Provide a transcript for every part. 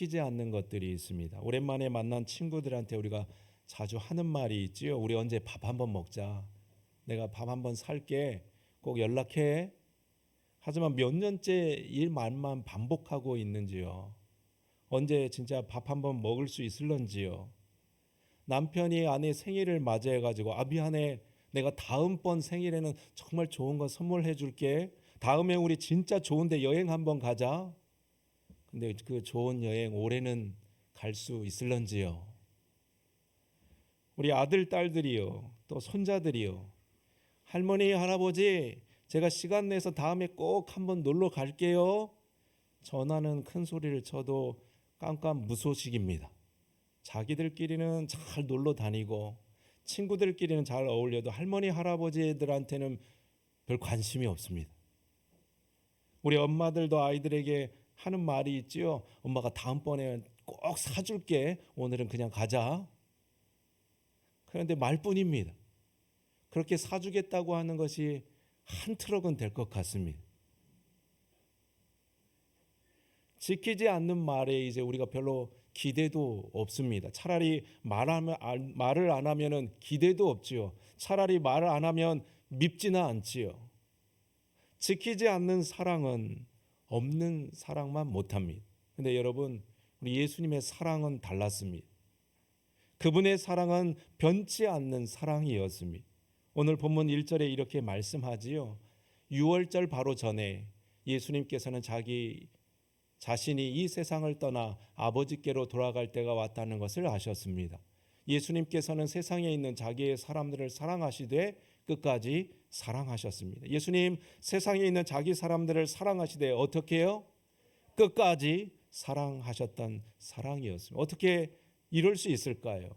지키지 않는 것들이 있습니다. 오랜만에 만난 친구들한테 우리가 자주 하는 말이 있지요. 우리 언제 밥 한번 먹자. 내가 밥 한번 살게. 꼭 연락해. 하지만 몇 년째 이 말만 반복하고 있는지요. 언제 진짜 밥 한번 먹을 수 있을런지요. 남편이 아내 생일을 맞이해가지고 미안해. 내가 다음번 생일에는 정말 좋은 거 선물해 줄게. 다음에 우리 진짜 좋은데 여행 한번 가자. 근데 그 좋은 여행 올해는 갈 수 있을런지요. 우리 아들, 딸들이요. 또 손자들이요. 할머니, 할아버지, 제가 시간 내서 다음에 꼭 한번 놀러 갈게요. 전화는 큰 소리를 쳐도 깜깜 무소식입니다. 자기들끼리는 잘 놀러 다니고 친구들끼리는 잘 어울려도 할머니, 할아버지들한테는 별 관심이 없습니다. 우리 엄마들도 아이들에게 하는 말이 있지요. 엄마가 다음번에 꼭 사줄게. 오늘은 그냥 가자. 그런데 말뿐입니다. 그렇게 사주겠다고 하는 것이 한 트럭은 될 것 같습니다. 지키지 않는 말에 이제 우리가 별로 기대도 없습니다. 차라리 말을 안 하면은 기대도 없지요. 차라리 말을 안 하면 밉지는 않지요. 지키지 않는 사랑은 없는 사랑만 못합니다. 근데 여러분, 우리 예수님의 사랑은 달랐습니다. 그분의 사랑은 변치 않는 사랑이었습니다. 오늘 본문 1절에 이렇게 말씀하지요. 유월절 바로 전에 예수님께서는 자기 자신이 이 세상을 떠나 아버지께로 돌아갈 때가 왔다는 것을 아셨습니다. 예수님께서는 세상에 있는 자기의 사람들을 사랑하시되 끝까지 사랑하셨습니다. 예수님 세상에 있는 자기 사람들을 사랑하시되 어떻게 해요? 끝까지 사랑하셨던 사랑이었습니다. 어떻게 이럴 수 있을까요?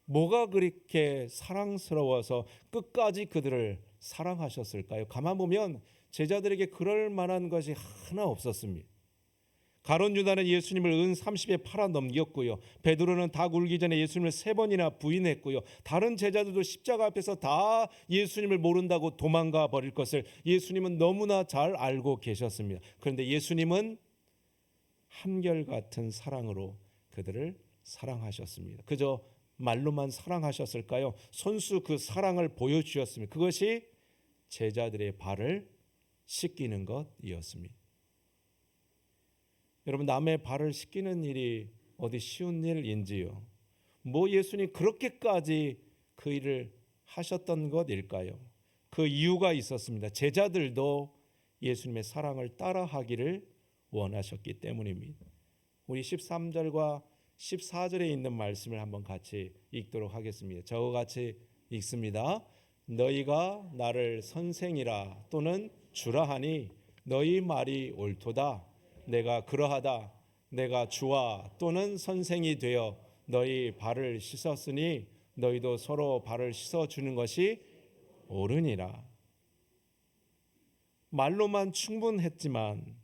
뭐가 그렇게 사랑스러워서 끝까지 그들을 사랑하셨을까요? 가만 보면 제자들에게 그럴 만한 것이 하나 없었습니다. 가룟 유다는 예수님을 은 30에 팔아 넘겼고요. 베드로는 닭 울기 전에 예수님을 3번이나 부인했고요. 다른 제자들도 십자가 앞에서 다 예수님을 모른다고 도망가 버릴 것을 예수님은 너무나 잘 알고 계셨습니다. 그런데 예수님은 한결같은 사랑으로 그들을 사랑하셨습니다. 그저 말로만 사랑하셨을까요? 손수 그 사랑을 보여주셨습니다. 그것이 제자들의 발을 씻기는 것이었습니다. 여러분, 남의 발을 씻기는 일이 어디 쉬운 일인지요? 뭐 예수님 그렇게까지 그 일을 하셨던 것일까요? 그 이유가 있었습니다. 제자들도 예수님의 사랑을 따라하기를 원하셨기 때문입니다. 우리 13절과 14절에 있는 말씀을 한번 같이 읽도록 하겠습니다. 저와 같이 읽습니다. 너희가 나를 선생이라 또는 주라 하니 너희 말이 옳도다. 내가 그러하다. 내가 주와 또는 선생이 되어 너희 발을 씻었으니 너희도 서로 발을 씻어주는 것이 옳으니라. 말로만 충분했지만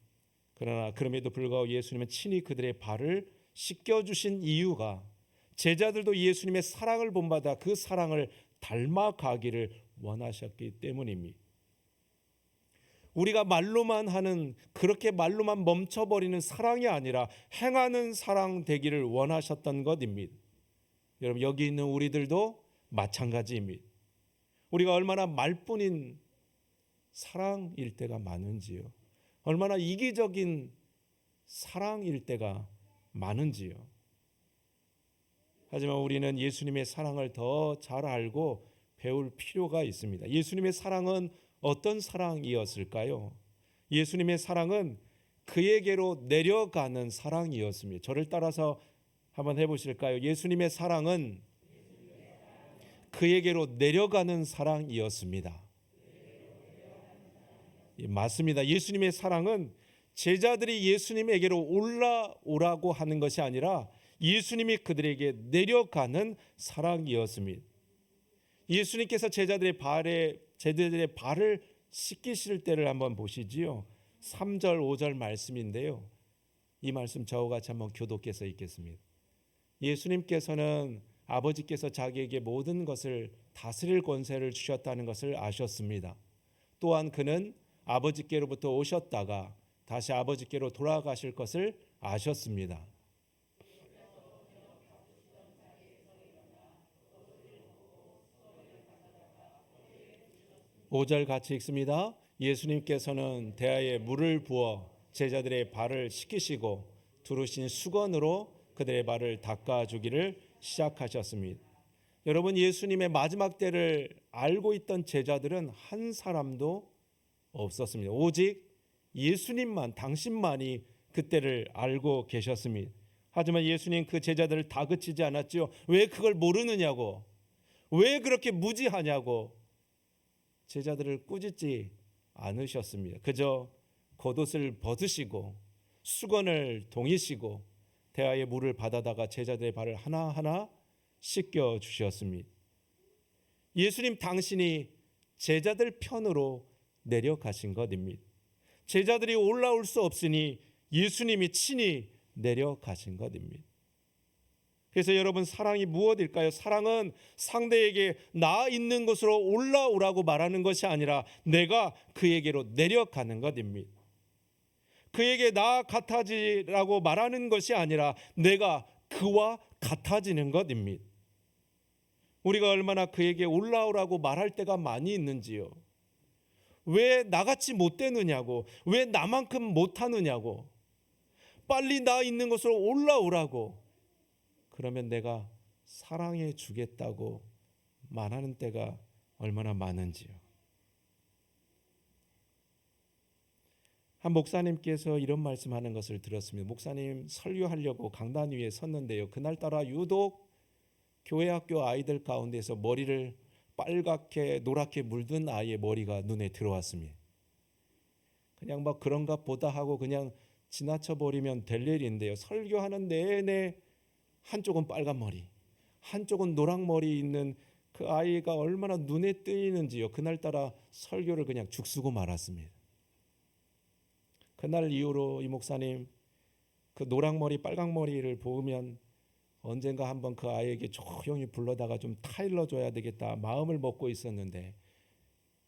그러나 그럼에도 불구하고 예수님은 친히 그들의 발을 씻겨주신 이유가 제자들도 예수님의 사랑을 본받아 그 사랑을 닮아가기를 원하셨기 때문입니다. 우리가 말로만 하는 그렇게 말로만 멈춰버리는 사랑이 아니라 행하는 사랑 되기를 원하셨던 것입니다. 여러분, 여기 있는 우리들도 마찬가지입니다. 우리가 얼마나 말뿐인 사랑일 때가 많은지요. 얼마나 이기적인 사랑일 때가 많은지요. 하지만 우리는 예수님의 사랑을 더 잘 알고 배울 필요가 있습니다. 예수님의 사랑은 어떤 사랑이었을까요? 예수님의 사랑은 그에게로 내려가는 사랑이었습니다. 저를 따라서 한번 해보실까요? 예수님의 사랑은 그에게로 내려가는 사랑이었습니다. 맞습니다. 예수님의 사랑은 제자들이 예수님에게로 올라오라고 하는 것이 아니라 예수님이 그들에게 내려가는 사랑이었습니다. 예수님께서 제자들의 발을 씻기실 때를 한번 보시지요. 3절 5절 말씀인데요. 이 말씀 저와 같이 한번 교독해서 읽겠습니다. 예수님께서는 아버지께서 자기에게 모든 것을 다스릴 권세를 주셨다는 것을 아셨습니다. 또한 그는 아버지께로부터 오셨다가 다시 아버지께로 돌아가실 것을 아셨습니다. 5절 같이 읽습니다. 예수님께서는 대야에 물을 부어 제자들의 발을 씻기시고 두르신 수건으로 그들의 발을 닦아주기를 시작하셨습니다. 여러분, 예수님의 마지막 때를 알고 있던 제자들은 한 사람도 없었습니다. 오직 예수님만, 당신만이 그때를 알고 계셨습니다. 하지만 예수님 그 제자들을 다그치지 않았지요. 왜 그걸 모르느냐고, 왜 그렇게 무지하냐고 제자들을 꾸짖지 않으셨습니다. 그저 겉옷을 벗으시고 수건을 동이시고 대야의 물을 받아다가 제자들의 발을 하나하나 씻겨 주셨습니다. 예수님 당신이 제자들 편으로 내려가신 것입니다. 제자들이 올라올 수 없으니 예수님이 친히 내려가신 것입니다. 그래서 여러분, 사랑이 무엇일까요? 사랑은 상대에게 나 있는 곳으로 올라오라고 말하는 것이 아니라 내가 그에게로 내려가는 것입니다. 그에게 나 같아지라고 말하는 것이 아니라 내가 그와 같아지는 것입니다. 우리가 얼마나 그에게 올라오라고 말할 때가 많이 있는지요. 왜 나같이 못 되느냐고, 왜 나만큼 못하느냐고, 빨리 나 있는 곳으로 올라오라고, 그러면 내가 사랑해 주겠다고 말하는 때가 얼마나 많은지요. 한 목사님께서 이런 말씀하는 것을 들었습니다. 목사님 설교하려고 강단 위에 섰는데요, 그날따라 유독 교회 학교 아이들 가운데서 머리를 빨갛게 노랗게 물든 아이의 머리가 눈에 들어왔습니다. 그냥 막 그런가 보다 하고 그냥 지나쳐 버리면 될 일인데요, 설교하는 내내 한쪽은 빨간 머리, 한쪽은 노랑 머리 있는 그 아이가 얼마나 눈에 띄는지요. 그날따라 설교를 그냥 죽쓰고 말았습니다. 그날 이후로 이 목사님 그 노랑 머리 빨강 머리를 보면 언젠가 한번 그 아이에게 조용히 불러다가 좀 타일러 줘야 되겠다 마음을 먹고 있었는데,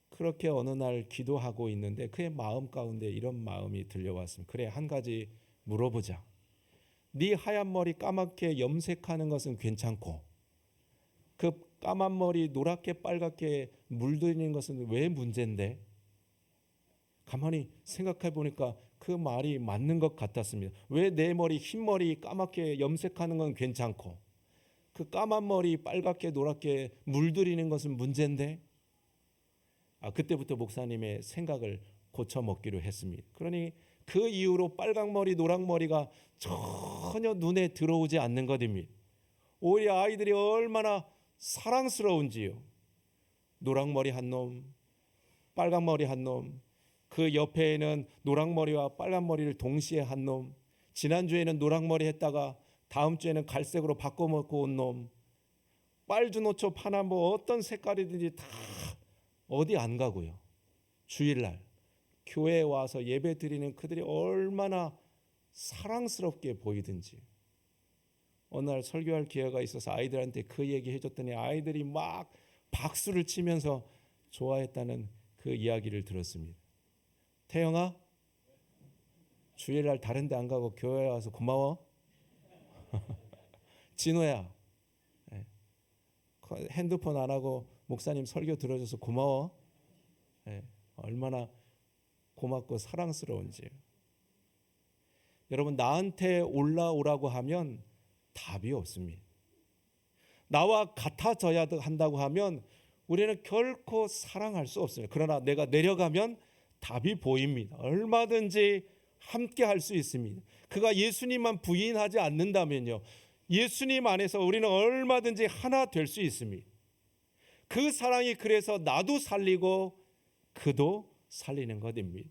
그렇게 어느 날 기도하고 있는데 그의 마음 가운데 이런 마음이 들려왔습니다. 그래, 한 가지 물어보자. 네 하얀 머리 까맣게 염색하는 것은 괜찮고 그 까만 머리 노랗게 빨갛게 물드는 것은 왜 문제인데? 가만히 생각해 보니까 그 말이 맞는 것 같았습니다. 왜 내 머리 흰 머리 까맣게 염색하는 건 괜찮고 그 까만 머리 빨갛게 노랗게 물들이는 것은 문제인데? 그때부터 목사님의 생각을 고쳐 먹기로 했습니다. 그러니 그 이후로 빨강머리 노랑머리가 전혀 눈에 들어오지 않는 것입니다. 오히려 아이들이 얼마나 사랑스러운지요. 노랑머리 한 놈, 빨강머리 한 놈, 그 옆에는 노랑머리와 빨간머리를 동시에 한 놈, 지난주에는 노랑머리 했다가 다음 주에는 갈색으로 바꿔먹고 온 놈, 빨주노초 파나 뭐 어떤 색깔이든지 다 어디 안 가고요. 주일날 교회에 와서 예배 드리는 그들이 얼마나 사랑스럽게 보이든지. 어느 날 설교할 기회가 있어서 아이들한테 그 얘기 해줬더니 아이들이 막 박수를 치면서 좋아했다는 그 이야기를 들었습니다. 태영아, 주일날 다른 데 안 가고 교회에 와서 고마워. 진호야, 핸드폰 안 하고 목사님 설교 들어줘서 고마워. 얼마나 고맙고 사랑스러운지. 여러분, 나한테 올라오라고 하면 답이 없습니다. 나와 같아져야 한다고 하면 우리는 결코 사랑할 수 없습니다. 그러나 내가 내려가면 답이 보입니다. 얼마든지 함께 할 수 있습니다. 그가 예수님만 부인하지 않는다면요, 예수님 안에서 우리는 얼마든지 하나 될 수 있습니다. 그 사랑이 그래서 나도 살리고 그도 살리는 것입니다.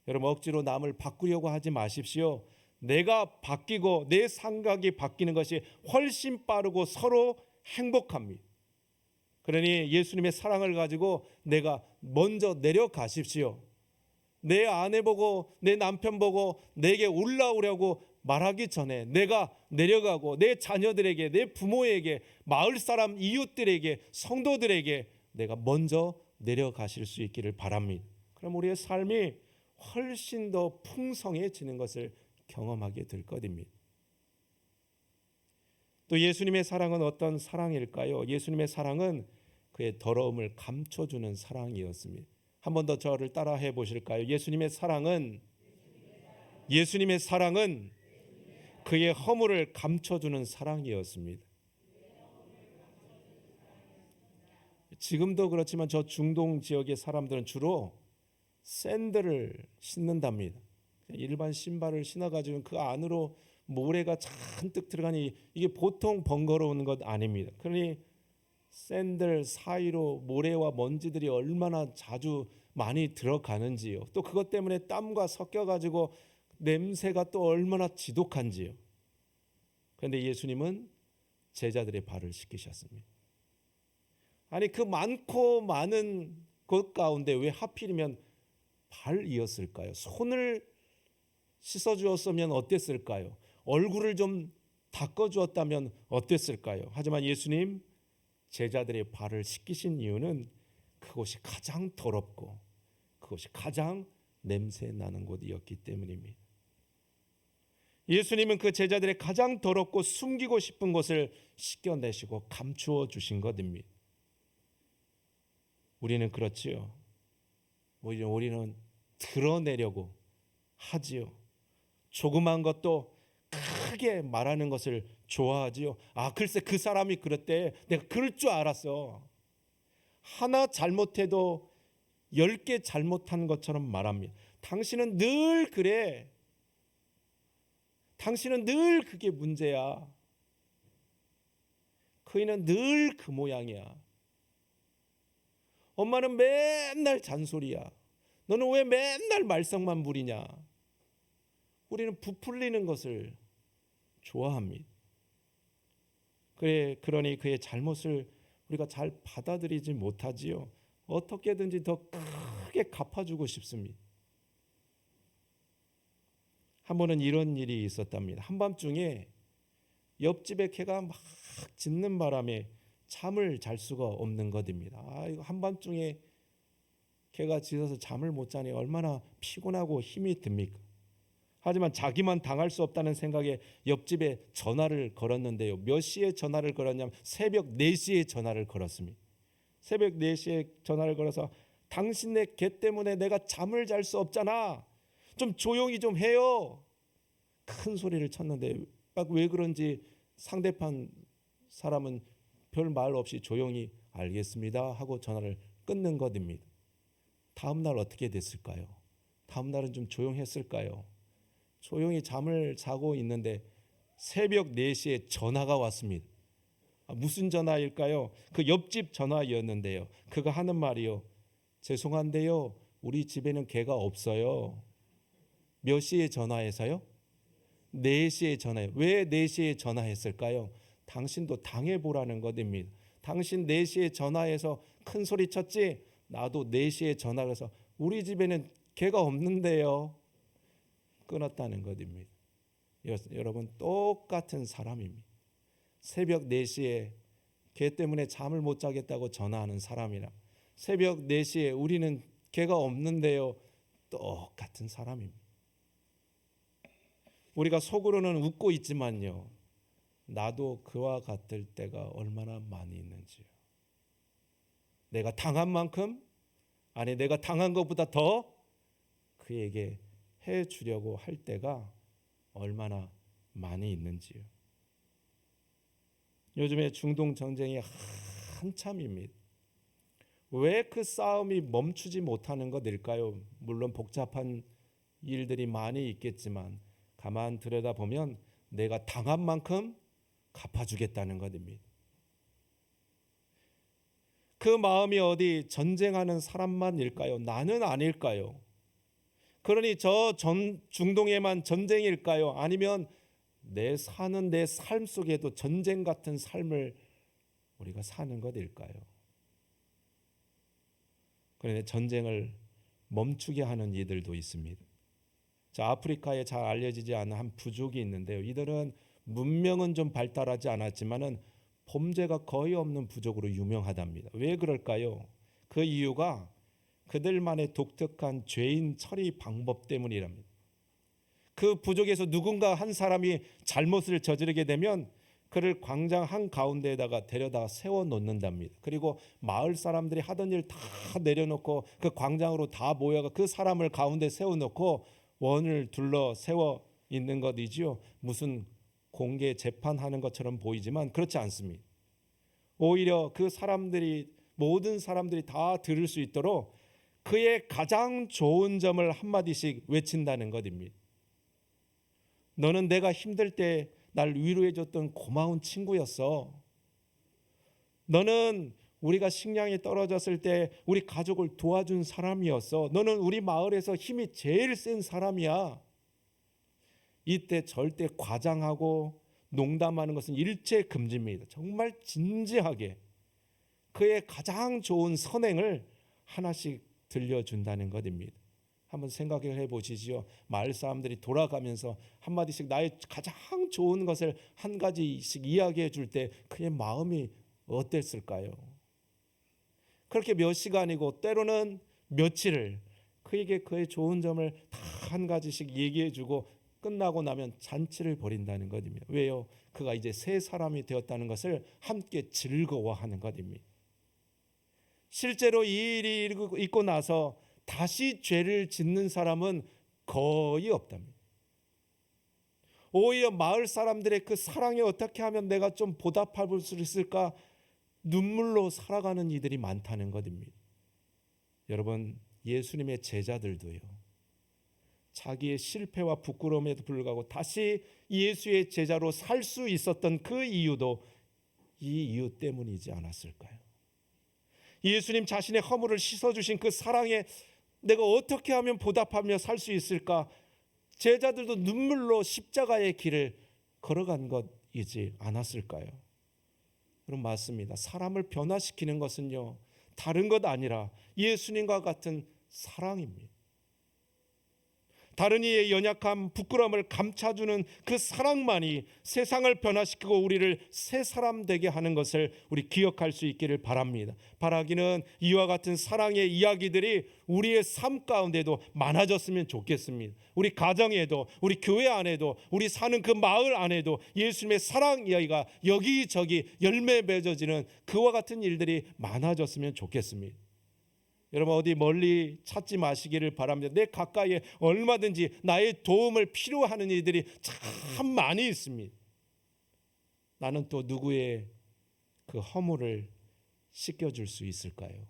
여러분, 억지로 남을 바꾸려고 하지 마십시오. 내가 바뀌고 내 생각이 바뀌는 것이 훨씬 빠르고 서로 행복합니다. 그러니 예수님의 사랑을 가지고 내가 먼저 내려가십시오. 내 아내 보고 내 남편 보고 내게 올라오려고 말하기 전에 내가 내려가고 내 자녀들에게, 내 부모에게, 마을 사람 이웃들에게, 성도들에게 내가 먼저 내려가실 수 있기를 바랍니다. 그럼 우리의 삶이 훨씬 더 풍성해지는 것을 경험하게 될 것입니다. 또 예수님의 사랑은 어떤 사랑일까요? 예수님의 사랑은 그의 더러움을 감춰주는 사랑이었습니다. 한 번 더 저를 따라해 보실까요? 예수님의 사랑은 그의 허물을 감춰주는 사랑이었습니다. 지금도 그렇지만 저 중동 지역의 사람들은 주로 샌들을 신는답니다. 일반 신발을 신어가지고 그 안으로 모래가 잔뜩 들어가니 이게 보통 번거로운 것 아닙니다. 그러니 샌들 사이로 모래와 먼지들이 얼마나 자주 많이 들어가는지요. 또 그것 때문에 땀과 섞여가지고 냄새가 또 얼마나 지독한지요. 그런데 예수님은 제자들의 발을 씻기셨습니다. 아니 그 많고 많은 것 가운데 왜 하필이면 발이었을까요? 손을 씻어주었으면 어땠을까요? 얼굴을 좀 닦아주었다면 어땠을까요? 하지만 예수님 제자들의 발을 씻기신 이유는 그곳이 가장 더럽고 그것이 가장 냄새 나는 곳이었기 때문입니다. 예수님은 그 제자들의 가장 더럽고 숨기고 싶은 것을 씻겨내시고 감추어 주신 것입니다. 우리는 그렇지요. 우리는 드러내려고 하지요. 조그만 것도 크게 말하는 것을 좋아하지요. 글쎄 그 사람이 그랬대. 내가 그럴 줄 알았어. 하나 잘못해도 10개 잘못한 것처럼 말합니다. 당신은 늘 그래. 당신은 늘 그게 문제야. 그이는 늘 그 모양이야. 엄마는 맨날 잔소리야. 너는 왜 맨날 말썽만 부리냐. 우리는 부풀리는 것을 좋아합니다. 그러니 그의 잘못을 우리가 잘 받아들이지 못하지요. 어떻게든지 더 크게 갚아주고 싶습니다. 한 번은 이런 일이 있었답니다. 한밤중에 옆집의 개가 막 짖는 바람에 잠을 잘 수가 없는 것입니다. 이거 한밤중에 개가 짖어서 잠을 못 자니 얼마나 피곤하고 힘이 듭니까? 하지만 자기만 당할 수 없다는 생각에 옆집에 전화를 걸었는데요. 몇 시에 전화를 걸었냐면 새벽 4시에 전화를 걸었습니다. 새벽 4시에 전화를 걸어서 당신네 개 때문에 내가 잠을 잘 수 없잖아. 좀 조용히 좀 해요. 큰 소리를 쳤는데 왜 그런지 상대편 사람은 별 말 없이 조용히 알겠습니다 하고 전화를 끊는 것입니다. 다음 날 어떻게 됐을까요? 다음 날은 좀 조용했을까요? 조용히 잠을 자고 있는데 새벽 4시에 전화가 왔습니다. 무슨 전화일까요? 그 옆집 전화였는데요. 그가 하는 말이요. 죄송한데요. 우리 집에는 개가 없어요. 몇 시에 전화해서요? 4시에 전화해요. 왜 4시에 전화했을까요? 당신도 당해보라는 것입니다. 당신 4시에 전화해서 큰 소리 쳤지? 나도 4시에 전화해서 우리 집에는 개가 없는데요. 끊었다는 것입니다. 여러분 똑같은 사람입니다. 새벽 4시에 개 때문에 잠을 못 자겠다고 전화하는 사람이랑 새벽 4시에 우리는 개가 없는데요. 똑같은 사람입니다. 우리가 속으로는 웃고 있지만요. 나도 그와 같을 때가 얼마나 많이 있는지요. 내가 당한 만큼 아니 내가 당한 것보다 더 그에게 해 주려고 할 때가 얼마나 많이 있는지요. 요즘에 중동 전쟁이 한참입니다. 왜 그 싸움이 멈추지 못하는 것일까요? 물론 복잡한 일들이 많이 있겠지만 가만 들여다보면 내가 당한 만큼 갚아주겠다는 것입니다. 그 마음이 어디 전쟁하는 사람만일까요? 나는 아닐까요? 그러니 중동에만 전쟁일까요? 아니면 내 사는 내 삶 속에도 전쟁 같은 삶을 우리가 사는 것일까요? 그런데 전쟁을 멈추게 하는 이들도 있습니다. 자, 아프리카에 잘 알려지지 않은 한 부족이 있는데요. 이들은 문명은 좀 발달하지 않았지만은 범죄가 거의 없는 부족으로 유명하답니다. 왜 그럴까요? 그 이유가 그들만의 독특한 죄인 처리 방법 때문이랍니다. 그 부족에서 누군가 한 사람이 잘못을 저지르게 되면 그를 광장 한가운데에다가 데려다 세워놓는답니다. 그리고 마을 사람들이 하던 일 다 내려놓고 그 광장으로 다 모여가 그 사람을 가운데 세워놓고 원을 둘러 세워 있는 것이지요. 무슨 공개 재판하는 것처럼 보이지만 그렇지 않습니다. 오히려 그 사람들이 모든 사람들이 다 들을 수 있도록 그의 가장 좋은 점을 한마디씩 외친다는 것입니다. 너는 내가 힘들 때 날 위로해 줬던 고마운 친구였어. 너는 우리가 식량이 떨어졌을 때 우리 가족을 도와준 사람이었어. 너는 우리 마을에서 힘이 제일 센 사람이야. 이때 절대 과장하고 농담하는 것은 일체 금지입니다. 정말 진지하게 그의 가장 좋은 선행을 하나씩 들려준다는 것입니다. 한번 생각해 보시지요. 마을 사람들이 돌아가면서 한마디씩 나의 가장 좋은 것을 한 가지씩 이야기해 줄 때 그의 마음이 어땠을까요? 그렇게 몇 시간이고 때로는 며칠을 그에게 그의 좋은 점을 다 한 가지씩 얘기해 주고 끝나고 나면 잔치를 벌인다는 것입니다. 왜요? 그가 이제 새 사람이 되었다는 것을 함께 즐거워하는 것입니다. 실제로 이 일이 있고 나서 다시 죄를 짓는 사람은 거의 없답니다. 오히려 마을 사람들의 그 사랑에 어떻게 하면 내가 좀 보답할 수 있을까 눈물로 살아가는 이들이 많다는 것입니다. 여러분, 예수님의 제자들도요, 자기의 실패와 부끄러움에도 불구하고 다시 예수의 제자로 살 수 있었던 그 이유도 이 이유 때문이지 않았을까요? 예수님 자신의 허물을 씻어주신 그 사랑에 내가 어떻게 하면 보답하며 살 수 있을까? 제자들도 눈물로 십자가의 길을 걸어간 것이지 않았을까요? 그럼 맞습니다. 사람을 변화시키는 것은요, 다른 것 아니라 예수님과 같은 사랑입니다. 다른 이의 연약함, 부끄러움을 감춰주는 그 사랑만이 세상을 변화시키고 우리를 새 사람 되게 하는 것을 우리 기억할 수 있기를 바랍니다. 바라기는 이와 같은 사랑의 이야기들이 우리의 삶 가운데도 많아졌으면 좋겠습니다. 우리 가정에도, 우리 교회 안에도, 우리 사는 그 마을 안에도 예수님의 사랑 이야기가 여기저기 열매 맺어지는 그와 같은 일들이 많아졌으면 좋겠습니다. 여러분, 어디 멀리 찾지 마시기를 바랍니다. 내 가까이에 얼마든지 나의 도움을 필요하는 이들이 참 많이 있습니다. 나는 또 누구의 그 허물을 씻겨줄 수 있을까요?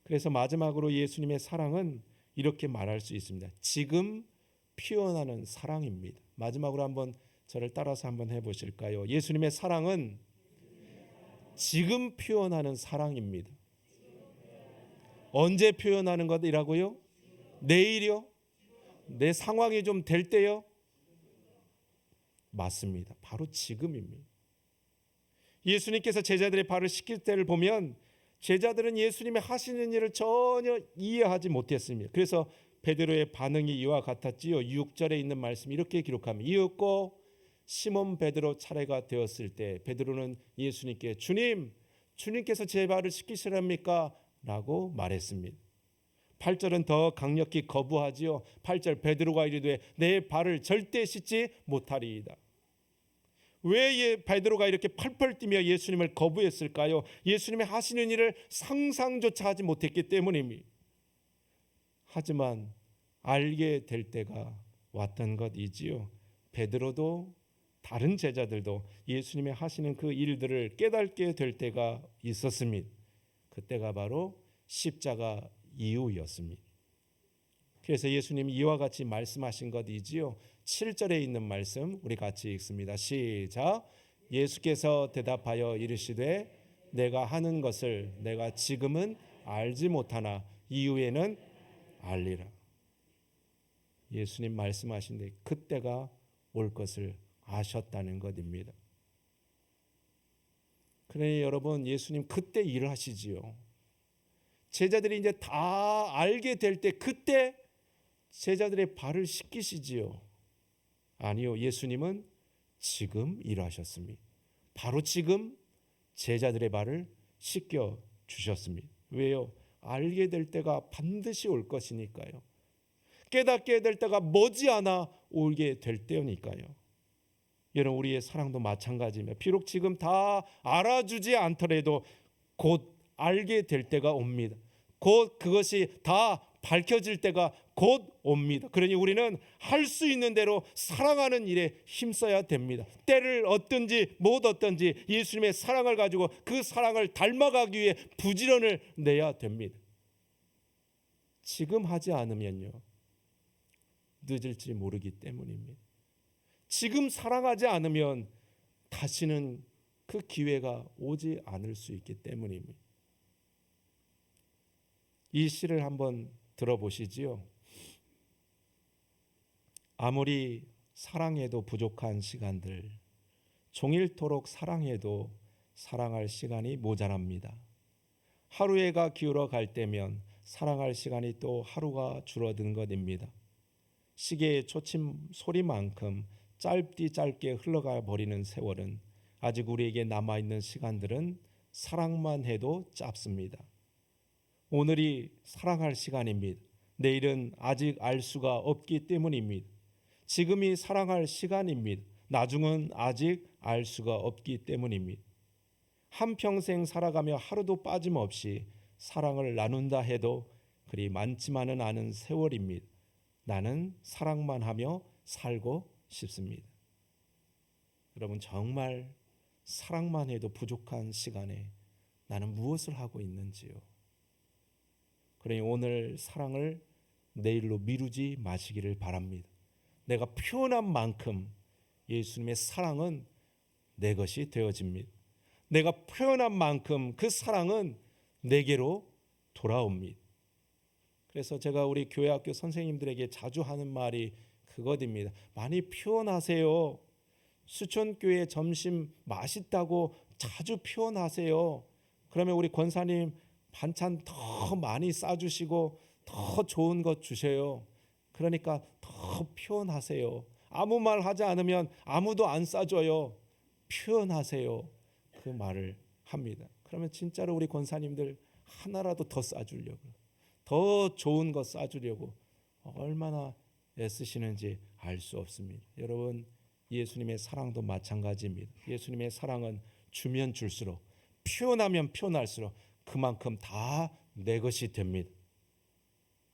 그래서 마지막으로 예수님의 사랑은 이렇게 말할 수 있습니다. 지금 피어나는 사랑입니다. 마지막으로 한번 저를 따라서 한번 해보실까요? 예수님의 사랑은 지금 피어나는 사랑입니다. 언제 표현하는 것이라고요? 내일이요? 내 상황이 좀 될 때요? 맞습니다. 바로 지금입니다. 예수님께서 제자들의 발을 씻길 때를 보면 제자들은 예수님의 하시는 일을 전혀 이해하지 못했습니다. 그래서 베드로의 반응이 이와 같았지요. 6절에 있는 말씀 이렇게 기록합니다. 이윽고 시몬 베드로 차례가 되었을 때 베드로는 예수님께 주님께서 제 발을 씻기시랍니까? 라고 말했습니다. 8절은 더 강력히 거부하지요. 8절 베드로가 이르되 내 발을 절대 씻지 못하리이다. 왜 베드로가 이렇게 펄펄 뛰며 예수님을 거부했을까요? 예수님의 하시는 일을 상상조차 하지 못했기 때문입니다. 하지만 알게 될 때가 왔던 것이지요. 베드로도 다른 제자들도 예수님의 하시는 그 일들을 깨닫게 될 때가 있었습니다. 그때가 바로 십자가 이후였습니다. 그래서 예수님이 이와 같이 말씀하신 것이지요. 7절에 있는 말씀 우리 같이 읽습니다. 시작. 예수께서 대답하여 이르시되 내가 하는 것을 내가 지금은 알지 못하나 이후에는 알리라. 예수님 말씀하신데 그때가 올 것을 아셨다는 것입니다. 그러니 여러분, 예수님 그때 일을 하시지요. 제자들이 이제 다 알게 될 때 그때 제자들의 발을 씻기시지요. 아니요, 예수님은 지금 일하셨습니다. 바로 지금 제자들의 발을 씻겨 주셨습니다. 왜요? 알게 될 때가 반드시 올 것이니까요. 깨닫게 될 때가 머지않아 오게 될 때니까요. 여러분, 우리의 사랑도 마찬가지입니다. 비록 지금 다 알아주지 않더라도 곧 알게 될 때가 옵니다. 곧 그것이 다 밝혀질 때가 곧 옵니다. 그러니 우리는 할 수 있는 대로 사랑하는 일에 힘써야 됩니다. 때를 얻든지 못 얻든지 예수님의 사랑을 가지고 그 사랑을 닮아가기 위해 부지런을 내야 됩니다. 지금 하지 않으면요, 늦을지 모르기 때문입니다. 지금 사랑하지 않으면 다시는 그 기회가 오지 않을 수 있기 때문입니다. 이 시를 한번 들어보시지요. 아무리 사랑해도 부족한 시간들, 종일토록 사랑해도 사랑할 시간이 모자랍니다. 하루해가 기울어 갈 때면 사랑할 시간이 또 하루가 줄어든 것입니다. 시계의 초침 소리만큼 짧디 짧게 흘러가 버리는 세월은 아직 우리에게 남아있는 시간들은 사랑만 해도 짧습니다. 오늘이 사랑할 시간입니다. 내일은 아직 알 수가 없기 때문입니다. 지금이 사랑할 시간입니다. 나중은 아직 알 수가 없기 때문입니다. 한평생 살아가며 하루도 빠짐없이 사랑을 나눈다 해도 그리 많지만은 않은 세월입니다. 나는 사랑만 하며 살고 싶습니다. 여러분, 정말 사랑만 해도 부족한 시간에 나는 무엇을 하고 있는지요? 그러니 오늘 사랑을 내일로 미루지 마시기를 바랍니다. 내가 표현한 만큼 예수님의 사랑은 내 것이 되어집니다. 내가 표현한 만큼 그 사랑은 내게로 돌아옵니다. 그래서 제가 우리 교회학교 선생님들에게 자주 하는 말이 그것입니다. 많이 표현하세요. 수천교회 점심 맛있다고 자주 표현하세요. 그러면 우리 권사님 반찬 더 많이 싸주시고 더 좋은 것 주세요. 그러니까 더 표현하세요. 아무 말 하지 않으면 아무도 안 싸줘요. 표현하세요. 그 말을 합니다. 그러면 진짜로 우리 권사님들 하나라도 더 싸주려고, 더 좋은 것 싸주려고 얼마나 애쓰시는지 알 수 없습니다. 여러분, 예수님의 사랑도 마찬가지입니다. 예수님의 사랑은 주면 줄수록, 표현하면 표현할수록 그만큼 다 내 것이 됩니다.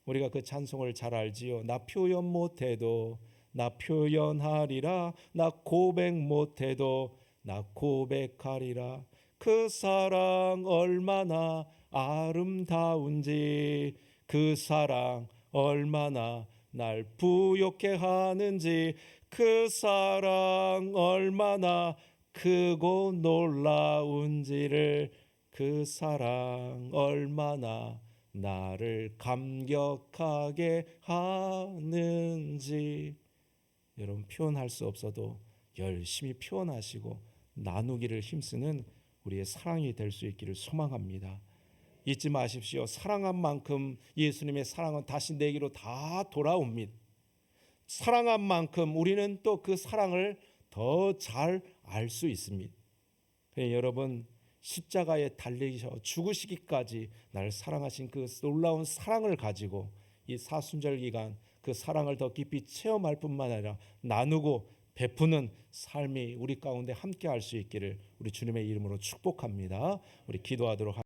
우리가 그 찬송을 잘 알지요. 나 표현 못해도 나 표현하리라. 나 고백 못해도 나 고백하리라. 그 사랑 얼마나 아름다운지, 그 사랑 얼마나 날 부욕해 하는지, 그 사랑 얼마나 크고 놀라운지를, 그 사랑 얼마나 나를 감격하게 하는지. 여러분, 표현할 수 없어도 열심히 표현하시고 나누기를 힘쓰는 우리의 사랑이 될 수 있기를 소망합니다. 잊지 마십시오. 사랑한 만큼 예수님의 사랑은 다시 내게로 다 돌아옵니다. 사랑한 만큼 우리는 또 그 사랑을 더 잘 알 수 있습니다. 여러분, 십자가에 달리셔 죽으시기까지 나를 사랑하신 그 놀라운 사랑을 가지고 이 사순절 기간 그 사랑을 더 깊이 체험할 뿐만 아니라 나누고 베푸는 삶이 우리 가운데 함께 할 수 있기를 우리 주님의 이름으로 축복합니다. 우리 기도하도록